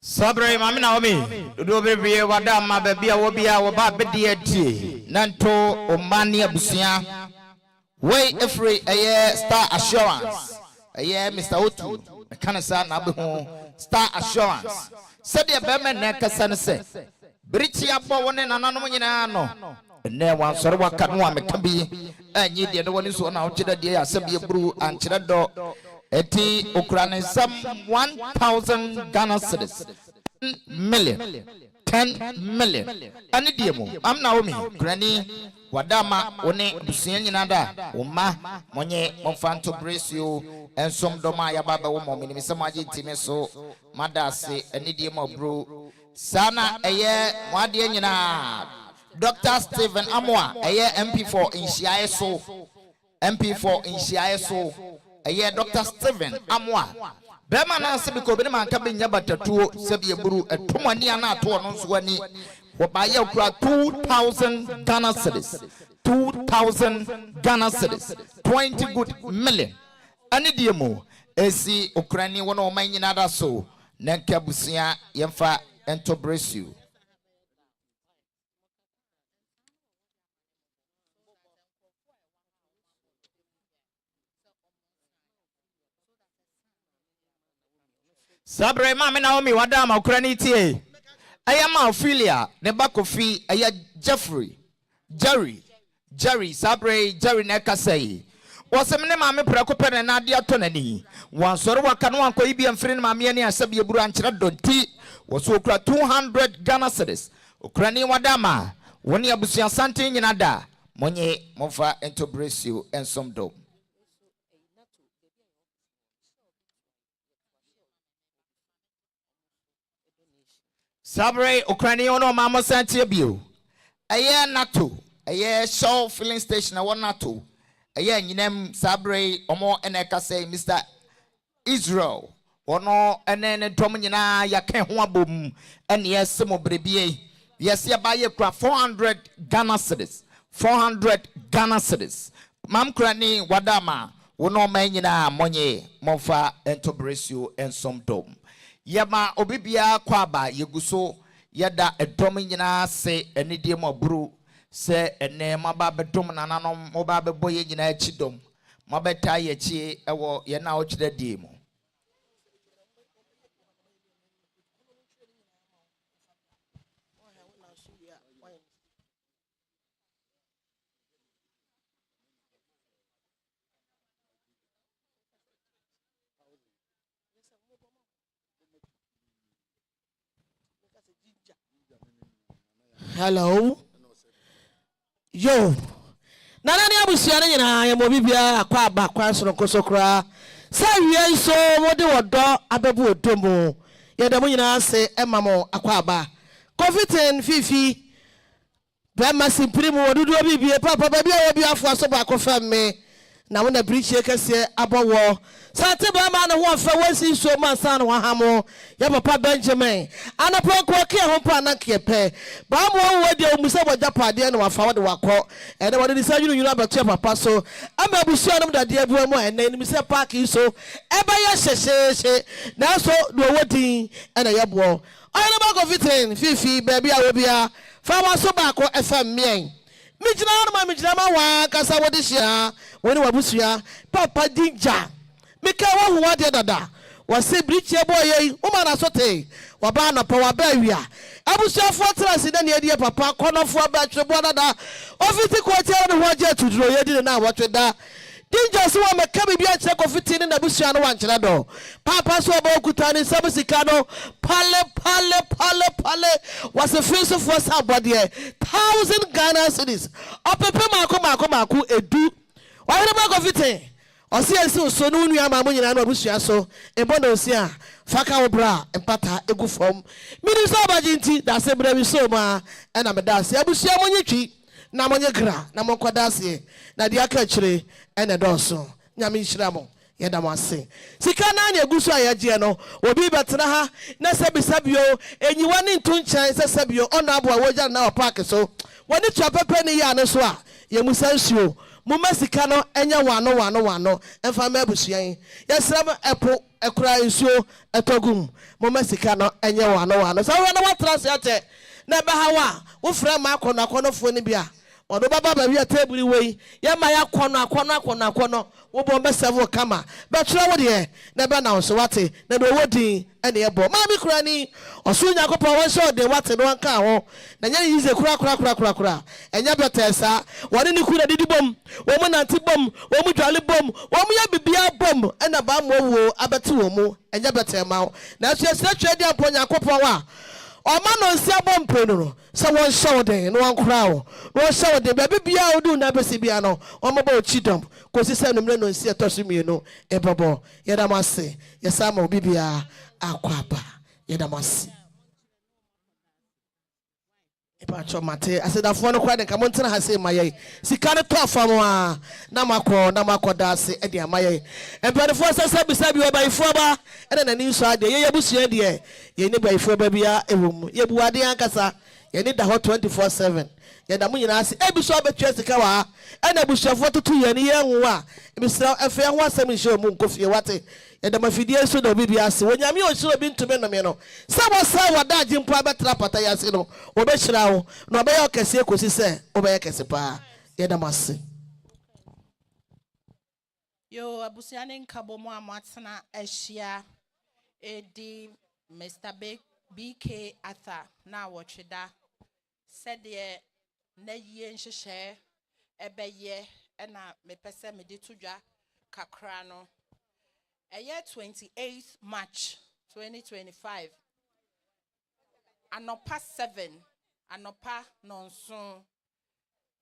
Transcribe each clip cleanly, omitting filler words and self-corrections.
Sabre mamina omi do bebe wada ma bebia wo bia wo ba bedie tie nanto omani abusia way every star assurance Mr. Otu kanasa na be ho star assurance said the bema na kasa ne se brichi abo woni nananom nyina no ne wan sore waka no ameka bi anyi de no woni so na ogida de asabie buru ankyere do eti Ukraine some 1,000 Ghana cedis 10 million ani diemo am Naomi Ukraine wadama one busia nyina da oma monye monfanto brace you ensom doma ya baba wo mo minimi se maji time so madase ani diemo bro sana wade nyina Dr. Stephen Amwa MP4 in MP4 in Shiaso Dr. Stephen Amwa Bema na se biko be man ka benya batatuo se be buru etomani ana to no so ani wo ba ye kura 2,000 Ghana cedis 2,000 Ghana cedis 20 good million ani diemo esi Ukraine wono man nyina da so na nkabusia yemfa ento brace you Sabre mama Naomi wadama Ukraine tie ayama Ophelia ne bakofi aya Jerry Sabre Jerry na kasai wasemne mama prekopene na ade atonani wansore waka no anko ibi amfiri ne mama ani asabie buru ankyere donti waso okura 200 Ghana cedis Ukraine wadama woni abusuan sante nyina da monye mofa ento brace you ensomdo Sabre Ukraine ono mama santie bio NATO show filling station na NATO nyinem Sabre omo eneka say Mr. Israel ono enene dom nyina yake ho abom ene yesemo brebie yesi abaye kura 400 Ghana cedis 400 Ghana cedis mam krani wadama wono man nyina monye monfa ento brace ensom dom Yama obibia kwaba yeguso yada edom nyina se enidie maburu se ene mababe dom nananom mobabe boye nyina achidom mabeta ye chi ewo ye na ochida die mu Hello. Yo. Nana abusia na nyina ya mobibia akwa aba kwa soro kosokra. Sa wie so wode wodo abebu odomo. Ye da mo nyina ase emamo akwa aba. Covitin fifi. Ba masimpiri mu wodudu obibie papa ba bia obi afo aso ba kofa me. Na wona briche kese abowo. Sate ba ma na ho fa wasi so ma san ho hamo ya papa Benjamin ana poko ke ho pa na kepe ba mo wo de omusa boja pade na wafa wo de wakọ ene wo de sa yunu abeto papa so ama busu anum dade abu mu ene ni se park so e ba ya hyehye na so do wodin ene ye bo ayana ba go fitin fifi baby a wo bia fa wa so ba ko fm mien mijina ma wa kasa wo de hia woni wabusua papa dinja Mika wa huwa de dada wase briche boy uma na sote waba na pa waba wia abusuafo trase na ne die papa konofo ba twebo dada ofiti kwati na ho aje tuduro yedi na watweda dinja so wa meka bibia kire kofiti ne na busua no wankyere do papa so ba okutani sabusika no pale wase friso for sabode 1,000 Ghana cedis opepe mako edu wa hire ba kofiti ɔse ɛsi so no nua ma mo nyina no abusua so ebo na osi a faka wo bra empata egu fam mini so abaji nti da se bra bi so ma ɛna me da se abusua mo nyetwi na mo nyegra na mo kwada se na dia ka kire ɛna dɔso nyame nhyira mo yɛda mo ase sika na anya egu so ayagye no obi betena ha na sabisabio enyiwa ne nto nkyɛn sɛ sabio ɔna abo a wogya na park so wɔne tua pepe ne ya no so a yɛmusa nsuo muma sika no enya wano emfa ma abusuan yesrem epo ekura nsuo etogum muma sika no enya wano so we na watra se ate na be hawa wo fra ma akonafo ne bia odo baba ba wi table wei ye ma ya akono wo bo be serve kama be tro wo de na be na so wate na do wodin ene ye bo ma mi kura ni oso nyakopɔ won sɛ de wate no anka ho na nya yize kura enya betesa wone ni kura didi bom wo mu nanti bom wo mu dwale bom wo mu ya bibia bom ena ba mo wo abete wo mu enya betema na so yesra twedi ampo nyakopɔ wa ọma no nsi abọ mpenu no sɛ wɔn hyɛ wo den no wankora wo no hyɛ wo den baabi bia wo du na bɛsi bia no wɔn bɔ chi dɔm kosi sɛ numre no nsi ɛtɔ so mienu ɛbɛbɔ yɛda mo ase yɛsa ma obi bia akɔ aba yɛda mo ase Ipacho mate asedafo no kwa de nka montena ha se maye sika ne to afam a na makɔ da ase e de amaye emperifo sasa bisa bi obaifo ba ene nani nso ade ye yebusua de ye ni baifo ba bia ewom ye buade ankasa ye ni da hɔ 24/7 ye da mo nyina ase ebiso abetwa sika wa ene busuafo tutu ye ni ye nwo a ebisra efe ho asem nhye mu nkofie wate ye da mafidie so da bibia ase wonyame o hiro bi ntume no me no sa wasa wada agimpo abetra pata ya ase no obehira wo na obeye okese ekosi se obeye kese pa ye da mase yo abusiane nkabo mo amatena ahia edi Mr. BK Arthur na wochida said ye na yie nhyehyɛ ɛbɛyɛ ɛna mepɛsɛ mede to dwa kakra no ɛyɛ 28th March 2025 anopa 7 anopa nonso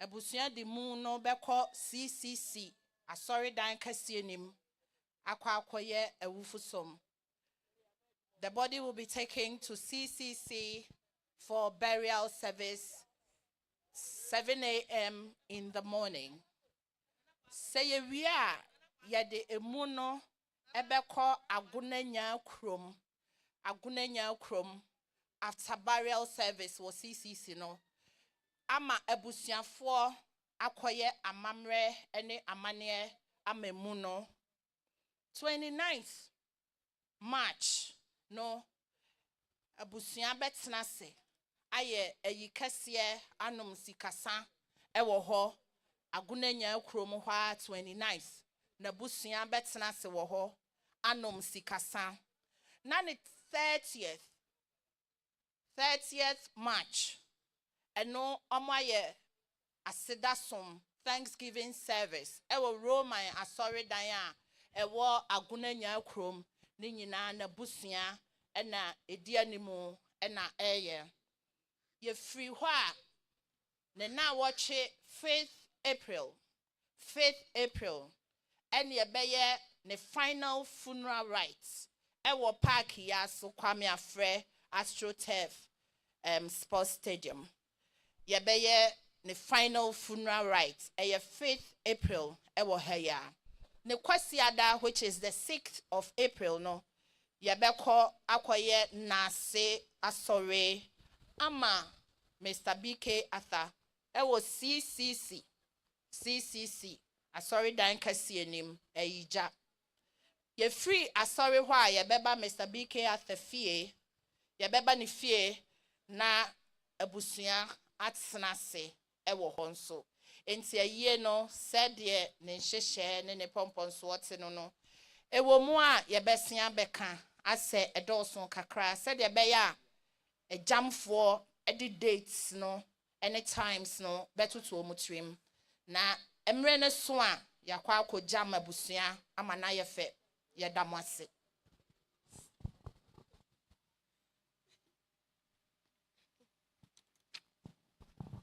abusua de mu no bɛkɔ CCC asɔre dan kɛseɛ nim akɔyɛ awufusom. The body will be taken to CCC for burial service 7 a.m. in the morning. Say we are yade emuno ebeko agunenya krom after burial service was CCC no. Ama ebusiafo akoye amamre ene amane amemuno 29th March no abusia betena se aye eyikese anom sikasa ewo ho agunanya krom ho 29th na busia betena se wo ho anom sikasa na ne 30th March eno omaye asedasom Thanksgiving service ewo Roman asori dan a ewo agunanya krom ni nyina na busia ena edianimu ena eye ye free hɔ a ne na wɔtwe 5th April ene ebeye ne final funeral rites ewo park ya so Kwamina AstroTurf sports stadium ye beye ne final funeral rites eye 5th April ewo haya ne kwasiada which is the 6th of April no yebeko akoye nase asore ama Mr. BK Arthur ewo CCC asore dan kase anim eyija ye free asore ho a yebeba Mr. BK Arthur fie yebeba ne fie na abusua atena se ewo ho nso enti aye no said ye ne nhyehyɛ ne pomponso wote no ewo mu a yebesia beka ase edoso kakra said ye be ya ejamfo edi dates no any times no betutu omutrim na emre ne so a yakwa akojam abusua ama na yefe yedamase.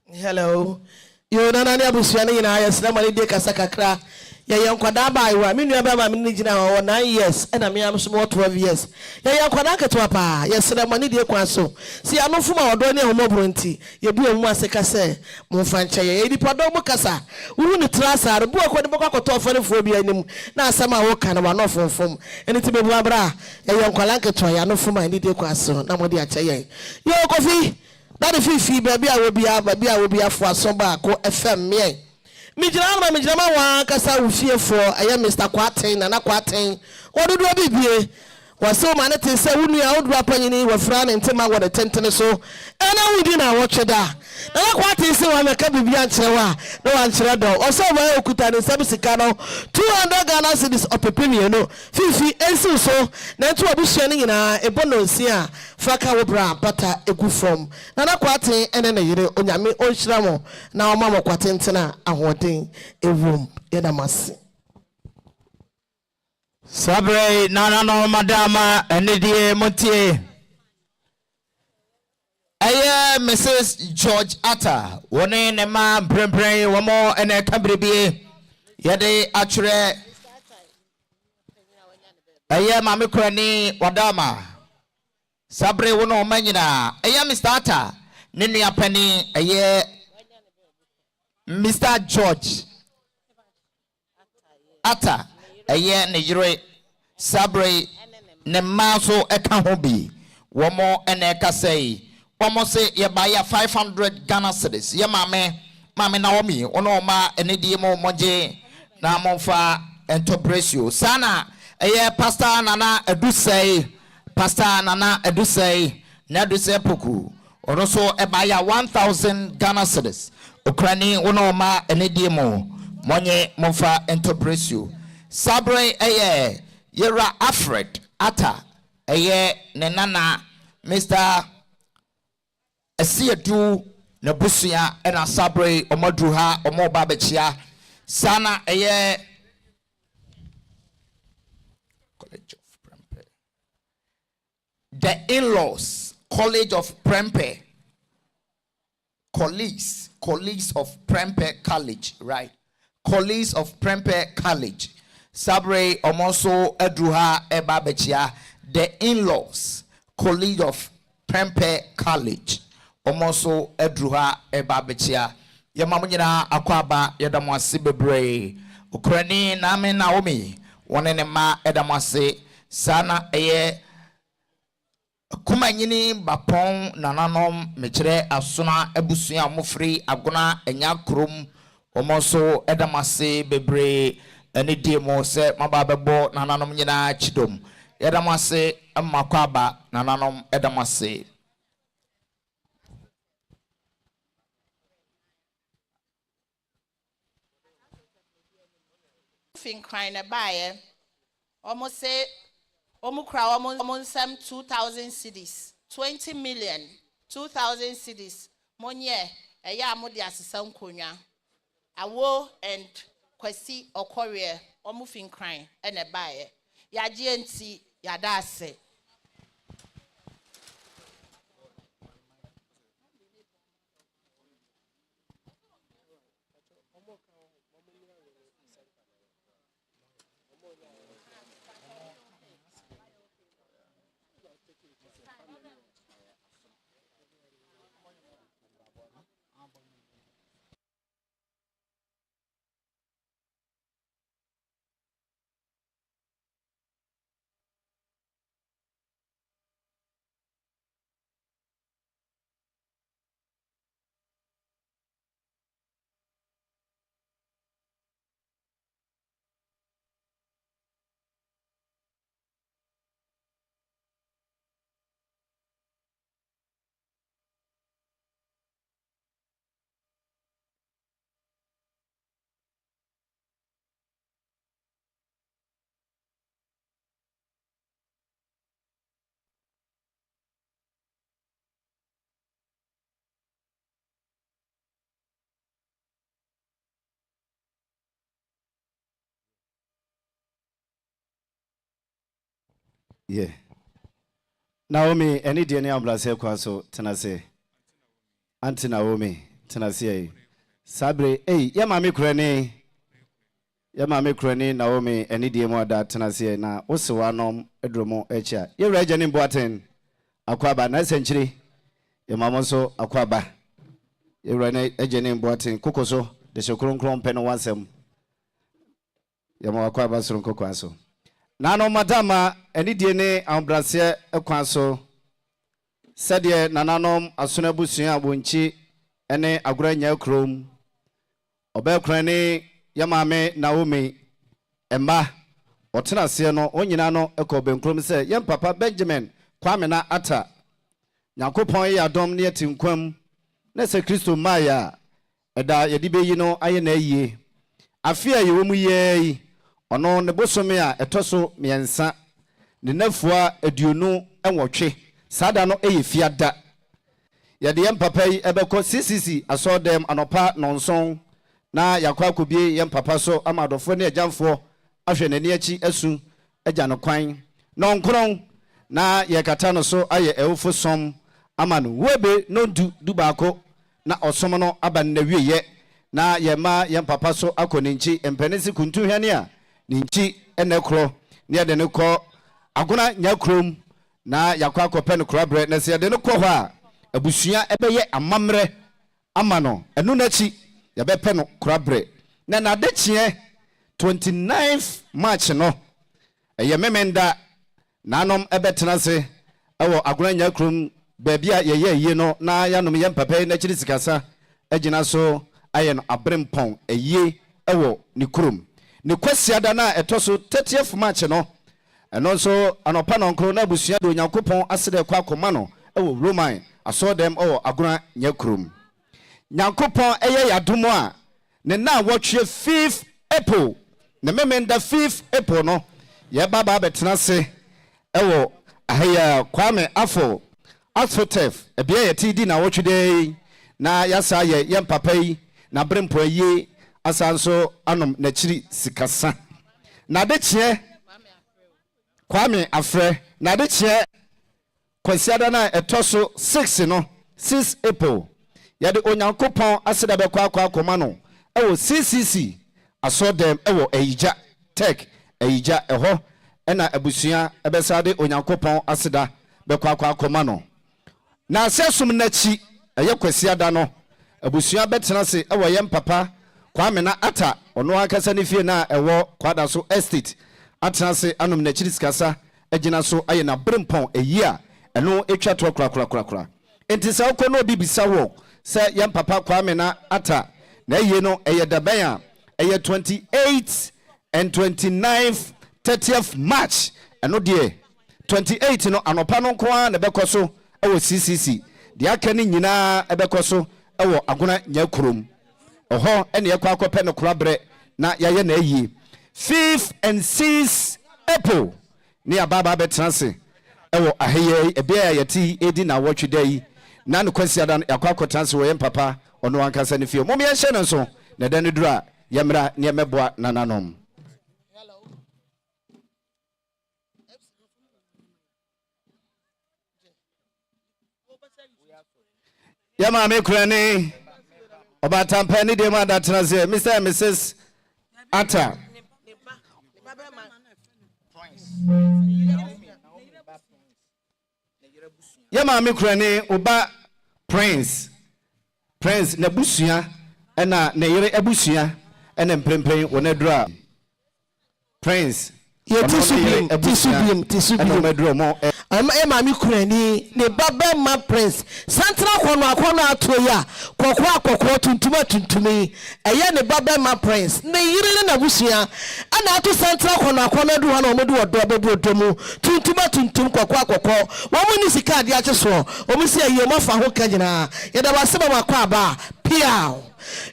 Hello. Yo nana ne abusua ne nyina yesra mane de kasa kakra yɛyɛ nkwada ba iwa me nua ba ma me gina ho 9 years ɛna me am so 12 years yɛyɛ nkwada ketewa pa yɛsrɛ ma ne die kwa so si anofo ma odo ne homobro nti yɛbu emu aseka sɛ momfa nkyɛ yɛ nipa do mu kasa wuru ne trasare bu akɔde bɔkɔ akɔtɔ ɔfɔrefoɔ bi anim na asɛm a woka na wano fomfom ɛne ti bebu abra yɛyɛ nkwada ketewa yɛ anofo ma ne die kwa so na mode akyɛ yɛn yo kofi that the fifi baby I will be afo asomba ko FM me mijirama wa kasa ufie for aye Mr. Kwaten na Kwaten odudu bibie waso ma ne te se wunu ya odu apanyini wa fra ne ntema wo de tentene so ena wudi na wo tweda na Kwaten se wa meka bibia nkyere wa na wa nkyere do oso wa okuta ne sab sika no 200 Ghana cedis opepemie no fifi ensi so na ntu abusua ne nyina ebono nsia faka wo bra pata egu from na Kwaten ene na yire onyame onhyira mo na oma mo Kwaten tena ahoden ewum yedamase Sabre nana no madama enedie motie. Aye Mrs. George Atta wone ne ma brembrem womo ene kabrebie yede atwere aye mame krani wadama sabre wono manyina aye Mr. Atta ne nua pani aye Mr. George Atta aye ne yire sabre ne maso eka ho bi womo ene kasei womo se ye ba ya 500 Ghana cedis ye mame Naomi ono ma ene die mo moje na monfa Opemsuo sana aye pastor nana edusei na edusei poku ono so e ba ya 1000 Ghana cedis okrani ono ma ene die mo monye monfa Opemsuo sabre aye yera Alfred Atta aye ne nana Mr. Asiedu na busia ena sabre omadru ha omoba bechia sana aye College of Prempeh the in-laws College of Prempeh colleagues of Prempeh College, right? Colleagues of Prempeh College sabre omonso edruha eba bechia the in-laws College of Prempeh College omonso edruha eba bechia yemamunyina akwaba yedamwase bebre ukrani na me Naomi wone ne ma edamwase sana eye kumanyini bapon nananom mekire asona ebusua mofri agona enya krom omonso edamwase bebre ene diemo se mababebo nananom nyina chidom yedamwase amakwaba nananom edamwase fin crying a buyer almost say almost 2,000 cedis 20 million 2,000 cedis monye a yamudi asisam konya awo and Kwesi Okorie omufin crying and a buyer ya GNT ya dase Yeah. Naomi, any DNA amblase kwaso tenase. Auntie Naomi, tenase. Sabre, hey, ya mami kurene. Yama me krani Naomi any dear mother tenase na osewanom edromo echa. Ye reja ni boaten akwaba na century. Ye mama so akwaba. Ye rene ejeni boaten kokoso de shokronkron pen wansem. Ye ma akwaba so nkokwanso. Na no madama any dear ne ambrase ekwanso. Sadie nananom asonabusuan abonchi ene agoranya krom. Obekrani Yamame Naomi Emma Otenase no onyina no ekobenkrom se yem papa Benjamin Kwamina ata Yakopon ya dom ne atinkwam na se Kristo maya eda yedibe yi no aye na yie afia ye womu ye ono ne bosome a etoso miensa ne nafua aduonu enwotwe sada no eye fiada yede yem papa yi ebeko CCC asodem anopa nonson na yakwa kobie yem papa so amadofo ne ajanfo ahwe nani achi asu agya no kwan no nkron na yekata no so aye ewofo som amanu webe no du baako na osom no aban na wieye na yema yem papa so akoninchi empenisi kuntu hwane a ninchi enekro ne de ne ko agona nyakrom na yakwa akopɛ no korabre na se de ne kɔ hɔ a abusua ebeye amamre amano enu nachi yabepe no korabre na adechie 29th March no eye memenda nanom ebetena se ewo agoranya krom baabia ye no na yanom yem papa na chiri sikasa agina so aye no abrempon eye ewo ni krom ni kwasiada na etoso 30th March no eno so anopa no nkro na abusua do Nyankopon asede kwa akoma no ewo Roman asodem ewo agoranya krom Nyankopon eye yadomo a ne na wotwe 5th April ne memenda 5th April no ye baba betena se ewo ahya Kwame afo asfotef ebia ye tidi na wotwe dey na yasa ye yem papa yi na brempo yi asanso anom na chiri sikasa na de chie Kwame afre na de chie kwasiada na etoso 6 no 6 April yade Onyankopon aseda be kwa akoma no ewo CCC asodem ewo eija tech eija eho ena abusua ebesade Onyankopon aseda be kwa akoma no na asesum nachi eye kwasiada no abusua betena se ewo yem papa Kwamina ata ono akasa ne fie na ewo kwada so estate atena se anom na chiri sikasa agina so aye na brempon eyia eno etwa to kra entisa ukono bibisa wo se yem papa Kwamina ata na ye no eye daban a eye 28th and 29th 30th March eno de 28 no anopa no kwa na bekoso ewo CCC de aka ni nyina ebekoso ewo agona nyakrom oho ene yakwa akopɛ no korabre na yaye na ayi 5th and 6th April ni ababa betranse ewo aheye ebia yati edi na watch day na no kwasi adan yakwa akotranse wo yem papa ono ankasa ne fie mom ye hye no so na dan dura yemra ne meboa nananom yama me kurani obatampa ni de ma da transe Mr. and Mrs. Ata yama me kurani oba Prince na busua ena ne yere abusua ena mprempren wonadura Prince ye tisubim ema mi kurani ne baba ma Prince santra kono atoya kokko tuntumi eye ne baba ma Prince ne yire na busua ana ato santra kono adu ha na omodu odo ababu odomu tuntum kokko wo mu ni sika ade ache so o mu se aye mafa ho kanyina ye da baseba makwa aba piao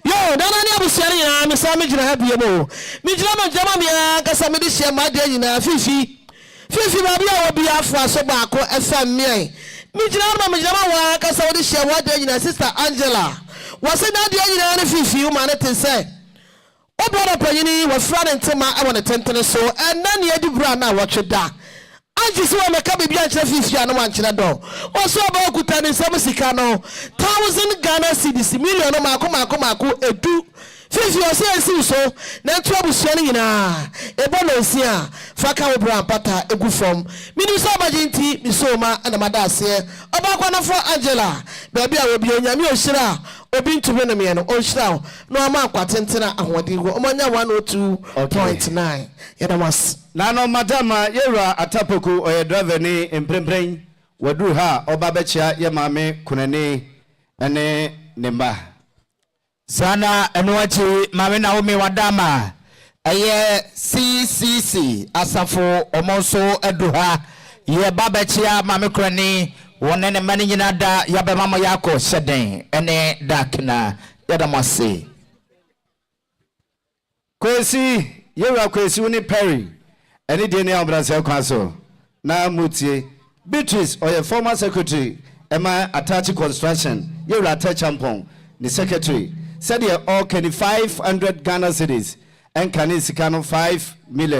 yo dana ni abusuare nyina me sa me gina ha biemo me gina ma jama me akasa me de hye ma de nyina fifi baby a obi afo aso baako efam me gina ma me jama wa akasa wo de hye wa de nyina sister Angela wase na de nyina ne fifi wo ma ne te se obrada panyini wa fra ne ntema e wona tentene so enna ne adi bra na wo tweda anji se wa meka bibi a kire fifi anu an kire do o so ba okuta ne sam sika no 1000 Ghana cedis million mako edu fifi ɔsɛ ɛsiw so na nto abusua no nyinaa ɛbɔ no nsi a fa ka wo bra mpata egu fam menim sɛ ɔbagye nti mesoma ɛna mada aseɛ ɔbaakwanafo Angela baabi a wɔbi onyame ɔhyira a obi ntumi no meɛ no ɔnhyira wo na ɔma akwatentena ahoɔden wɔ ɔmanya 102.9 yɛda mas na no madama yɛwura Atapoku ɔyɛ driver ne mprempren waduru ha ɔba bɛkyia yɛ maame kunani ɛne ne mba sana ɛno akyi maame Naomi Wadama ɛyɛ CCC asafo ɔmo nso adu ha yɛ ba bɛkyia maame kurani wɔne ne mma no nyinaa da yɛbɛma mo yɛakɔ hyɛden ɛne dakena yɛda mo ase Kwesi yɛwura Kwesi wo ne Perry ɛne deɛ ne abrasɛ kwa so na mutie Beatrice ɔyɛ former secretary ɛma Atachi construction yɛwura Atachampon the secretary said all can 500 Ghana cedis and can sika no 5 million